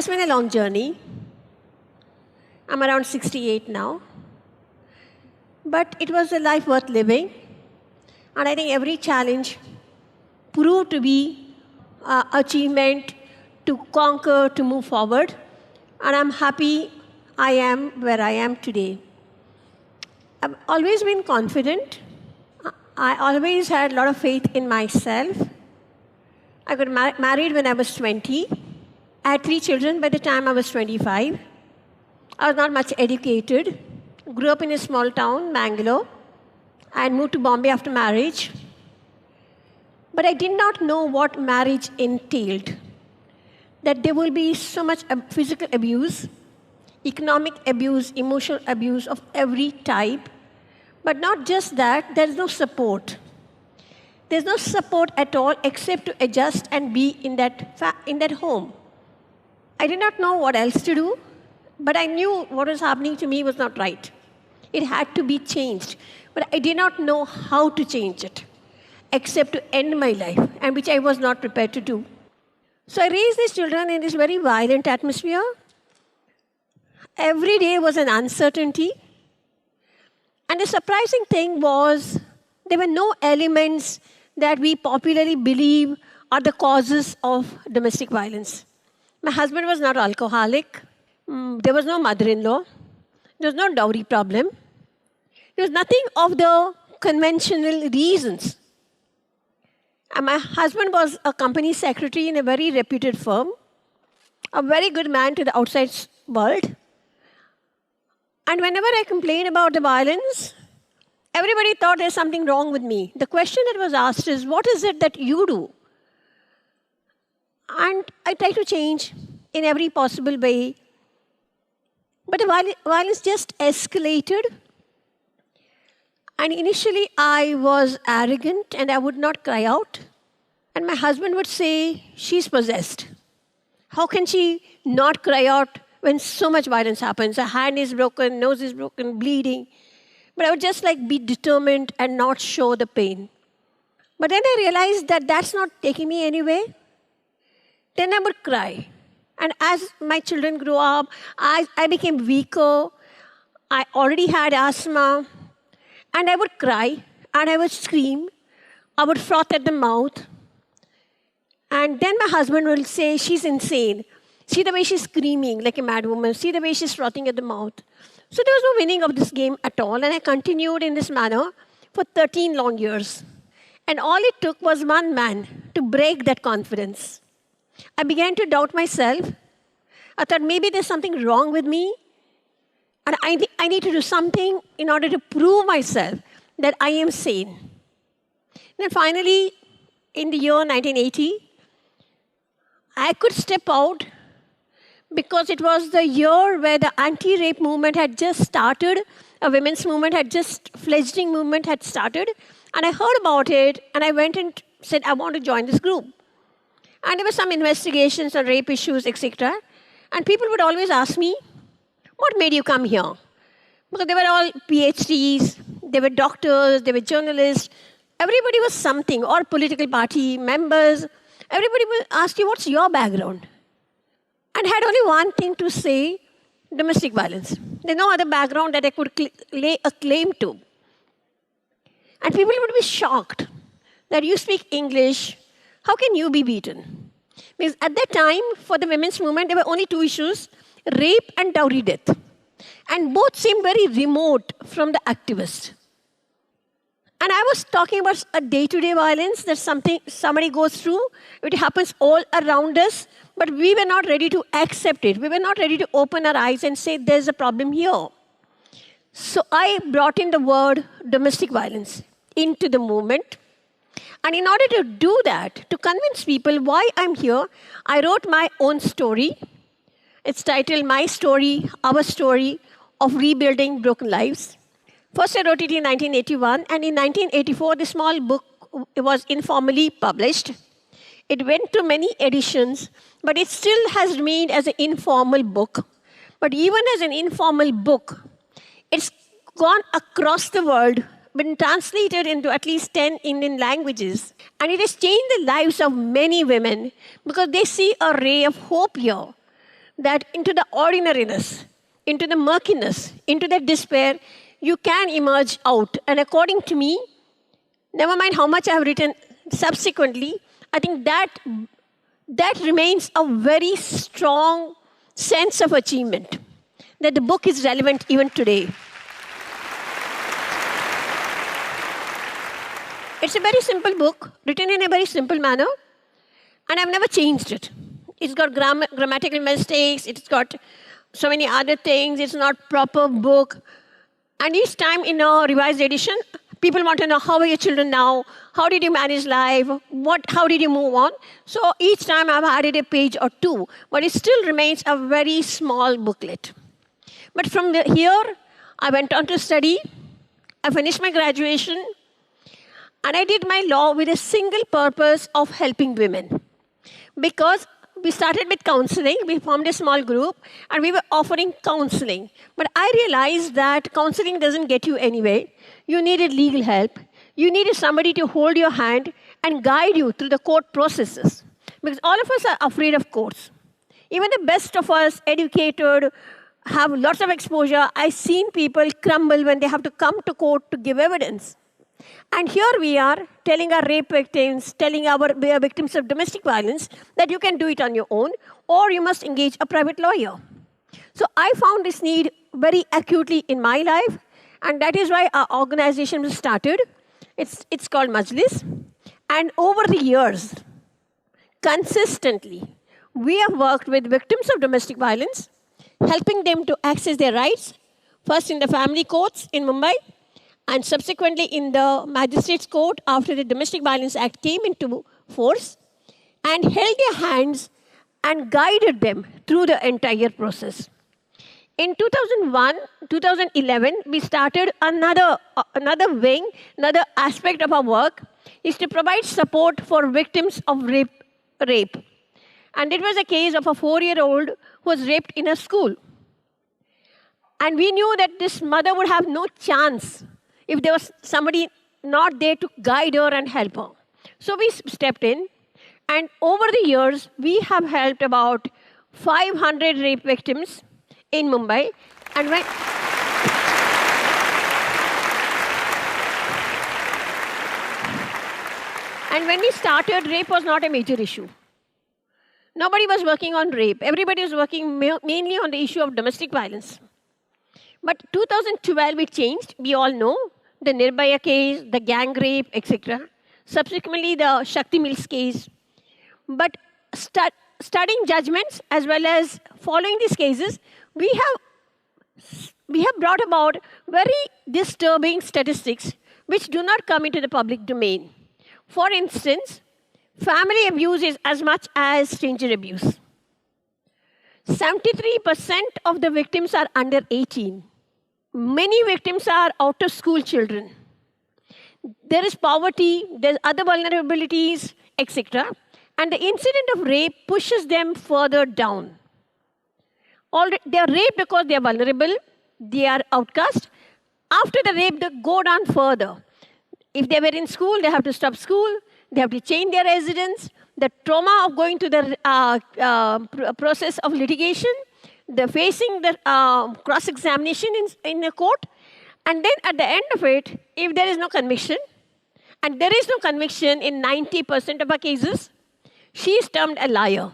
has been a long journey. I'm around 68 now. But it was a life worth living. And I think every challenge proved to be achievement to conquer, to move forward. And I'm happy I am where I am today. I've always been confident. I always had a lot of faith in myself. I got married when I was 20. I had 3 children by the time I was 25. I was not much educated. Grew up in a small town, Bangalore. I had moved to Bombay after marriage. But I did not know what marriage entailed. That there will be so much physical abuse, economic abuse, emotional abuse of every type. But not just that, there's no support. There's no support at all except to adjust and be in that home. I did not know what else to do, but I knew what was happening to me was not right. It had to be changed. But I did not know how to change it, except to end my life, and which I was not prepared to do. So I raised these children in this very violent atmosphere. Every day was an uncertainty. And the surprising thing was there were no elements that we popularly believe are the causes of domestic violence. My husband was not alcoholic. There was no mother-in-law. There was no dowry problem. There was nothing of the conventional reasons. And my husband was a company secretary in a very reputed firm, a very good man to the outside world. And whenever I complained about the violence, everybody thought there's something wrong with me. The question that was asked is, what is it that you do? And I tried to change in every possible way. But the violence just escalated. And initially, I was arrogant and I would not cry out. And my husband would say, she's possessed. How can she not cry out when so much violence happens? Her hand is broken, nose is broken, bleeding. But I would just be determined and not show the pain. But then I realized that that's not taking me anywhere. Then I would cry. And as my children grew up, I became weaker. I already had asthma. And I would cry, and I would scream. I would froth at the mouth. And then my husband will say, she's insane. See the way she's screaming like a mad woman. See the way she's frothing at the mouth. So there was no winning of this game at all. And I continued in this manner for 13 long years. And all it took was one man to break that confidence. I began to doubt myself. I thought maybe there's something wrong with me. And I need to do something in order to prove myself that I am sane. And then finally, in the year 1980, I could step out because it was the year where the anti-rape movement had just started. A women's movement had just, fledgling movement had started. And I heard about it, and I went and said, I want to join this group. And there were some investigations on rape issues, etc. And people would always ask me, what made you come here? Because they were all PhDs, they were doctors, they were journalists. Everybody was something, or political party members. Everybody would ask you, what's your background? And had only one thing to say, domestic violence. There's no other background that I could lay a claim to. And people would be shocked that you speak English, how can you be beaten? Because at that time, for the women's movement, there were only 2 issues, rape and dowry death. And both seemed very remote from the activist. And I was talking about a day-to-day violence that somebody goes through. It happens all around us, but we were not ready to accept it. We were not ready to open our eyes and say, there's a problem here. So I brought in the word domestic violence into the movement. And in order to do that, to convince people why I'm here, I wrote my own story. It's titled My Story, Our Story of Rebuilding Broken Lives. First, I wrote it in 1981, and in 1984, the small book was informally published. It went to many editions, but it still has remained as an informal book. But even as an informal book, it's gone across the world, been translated into at least 10 Indian languages, and it has changed the lives of many women because they see a ray of hope here. that into the ordinariness, into the murkiness, into the despair, you can emerge out. And according to me, never mind how much I have written subsequently, I think that remains a very strong sense of achievement, that the book is relevant even today. It's a very simple book, written in a very simple manner, and I've never changed it. It's got grammatical mistakes, it's got so many other things, it's not proper book. And each time in a revised edition, people want to know, how are your children now? How did you manage life? How did you move on? So each time I've added a page or two, but it still remains a very small booklet. But from here, I went on to study. I finished my graduation, and I did my law with a single purpose of helping women. Because we started with counseling, we formed a small group, and we were offering counseling. But I realized that counseling doesn't get you anywhere. You needed legal help. You needed somebody to hold your hand and guide you through the court processes. Because all of us are afraid of courts. Even the best of us, educated, have lots of exposure. I've seen people crumble when they have to come to court to give evidence. And here we are telling our rape victims, telling our victims of domestic violence that you can do it on your own, or you must engage a private lawyer. So I found this need very acutely in my life, and that is why our organization was started. It's called Majlis. And over the years, consistently, we have worked with victims of domestic violence, helping them to access their rights, first in the family courts in Mumbai, and subsequently in the Magistrates Court after the Domestic Violence Act came into force, and held their hands and guided them through the entire process. In 2001, 2011, we started another wing, another aspect of our work, is to provide support for victims of rape. And it was a case of a 4-year-old who was raped in a school. And we knew that this mother would have no chance if there was somebody not there to guide her and help her. So we stepped in, and over the years, we have helped about 500 rape victims in Mumbai. And when we started, rape was not a major issue. Nobody was working on rape. Everybody was working mainly on the issue of domestic violence. But 2012, it changed. We all know the Nirbhaya case, the gang rape, etc. Subsequently, the Shakti Mills case. But studying judgments as well as following these cases, we have brought about very disturbing statistics which do not come into the public domain. For instance, family abuse is as much as stranger abuse. 73% of the victims are under 18. Many victims are out-of-school children. There is poverty, there's other vulnerabilities, etc. And the incident of rape pushes them further down. They are raped because they are vulnerable, they are outcast. After the rape, they go down further. If they were in school, they have to stop school, they have to change their residence. The trauma of going to the process of litigation, the facing the cross-examination in a court, and then at the end of it, if there is no conviction, and there is no conviction in 90% of our cases, she is termed a liar.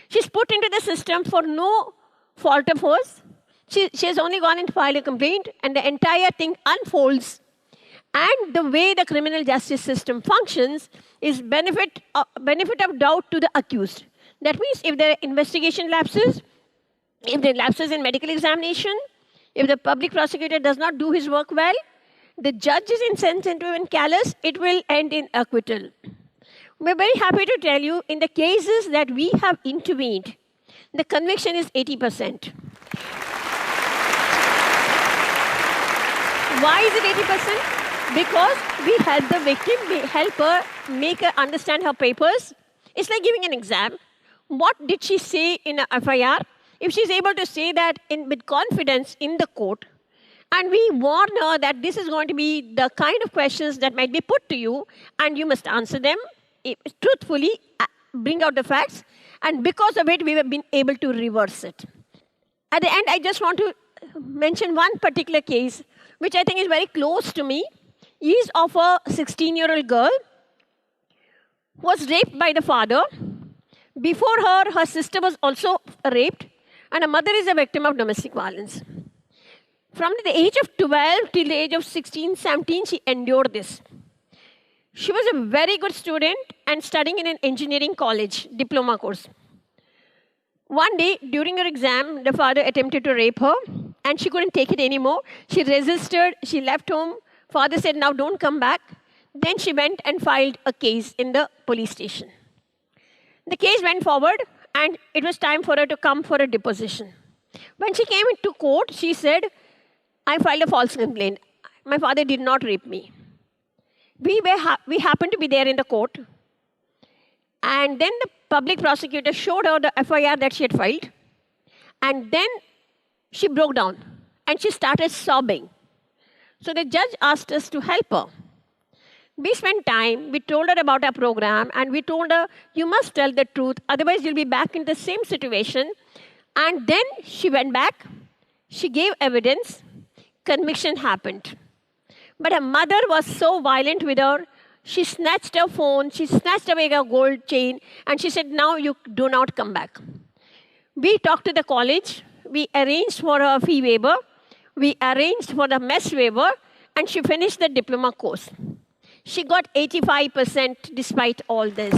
She's put into the system for no fault of hers. She has only gone and filed a complaint, and the entire thing unfolds. And the way the criminal justice system functions is benefit of doubt to the accused. That means if the investigation lapses, if there are lapses in medical examination, if the public prosecutor does not do his work well, the judge is insensitive and callous, it will end in acquittal. We're very happy to tell you, in the cases that we have intervened, the conviction is 80%. Why is it 80%? Because we help the victim, we help her, make her understand her papers. It's like giving an exam. What did she say in a FIR? If she's able to say that with confidence in the court, and we warn her that this is going to be the kind of questions that might be put to you, and you must answer them truthfully, bring out the facts, And because of it, we have been able to reverse it. At the end, I just want to mention one particular case, which I think is very close to me. Is of a 16-year-old girl who was raped by the father. Before her, her sister was also raped, and her mother is a victim of domestic violence. From the age of 12 till the age of 16, 17, she endured this. She was a very good student and studying in an engineering college, diploma course. One day, during her exam, the father attempted to rape her, and she couldn't take it anymore. She resisted, she left home. Father said, now don't come back. Then she went and filed a case in the police station. The case went forward, and it was time for her to come for a deposition. When she came into court, she said, I filed a false complaint. My father did not rape me. We happened to be there in the court. And then the public prosecutor showed her the FIR that she had filed. And then she broke down. And she started sobbing. So the judge asked us to help her. We spent time, we told her about our program, and we told her, you must tell the truth, otherwise you'll be back in the same situation. And then she went back, she gave evidence, conviction happened. But her mother was so violent with her, she snatched her phone, she snatched away her gold chain, and she said, now you do not come back. We talked to the college, we arranged for her fee waiver, we arranged for the mess waiver, and she finished the diploma course. She got 85% despite all this.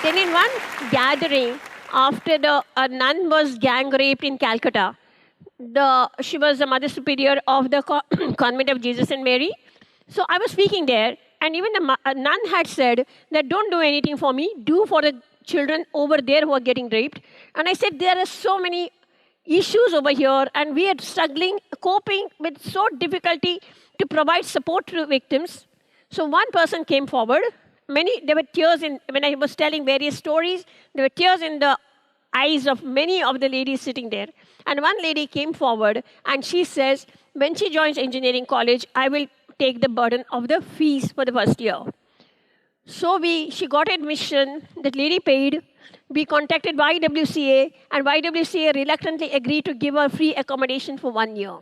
Then in one gathering, after a nun was gang raped in Calcutta, she was the mother superior of the convent of Jesus and Mary. So I was speaking there, and even the nun had said that don't do anything for me, do for the children over there who are getting raped. And I said, there are so many issues over here, and we are struggling, coping with so difficulty to provide support to victims. So one person came forward. There were tears when I was telling various stories, there were tears in the eyes of many of the ladies sitting there. And one lady came forward, and she says, when she joins engineering college, I will take the burden of the fees for the first year. So she got admission, that lady paid. We contacted YWCA, and YWCA reluctantly agreed to give her free accommodation for 1 year.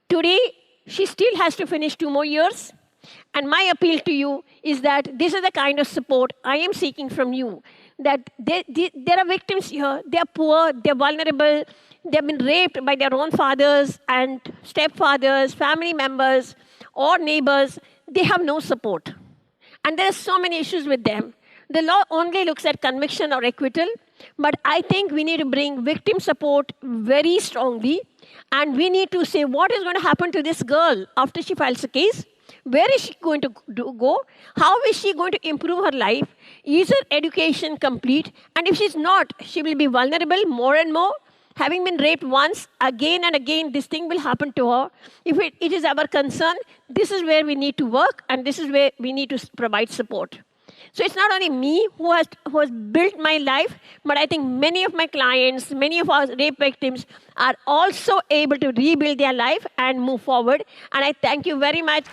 Today, she still has to finish 2 more years. And my appeal to you is that this is the kind of support I am seeking from you. That there are victims here, they are poor, they are vulnerable, they have been raped by their own fathers and stepfathers, family members, or neighbors. They have no support. And there are so many issues with them. The law only looks at conviction or acquittal, but I think we need to bring victim support very strongly, and we need to say what is going to happen to this girl after she files a case. Where is she going to go? How is she going to improve her life? Is her education complete? And if she's not, she will be vulnerable more and more. Having been raped once, again and again, this thing will happen to her. If it is our concern, this is where we need to work, and this is where we need to provide support. So it's not only me who has built my life, but I think many of my clients, many of our rape victims are also able to rebuild their life and move forward. And I thank you very much.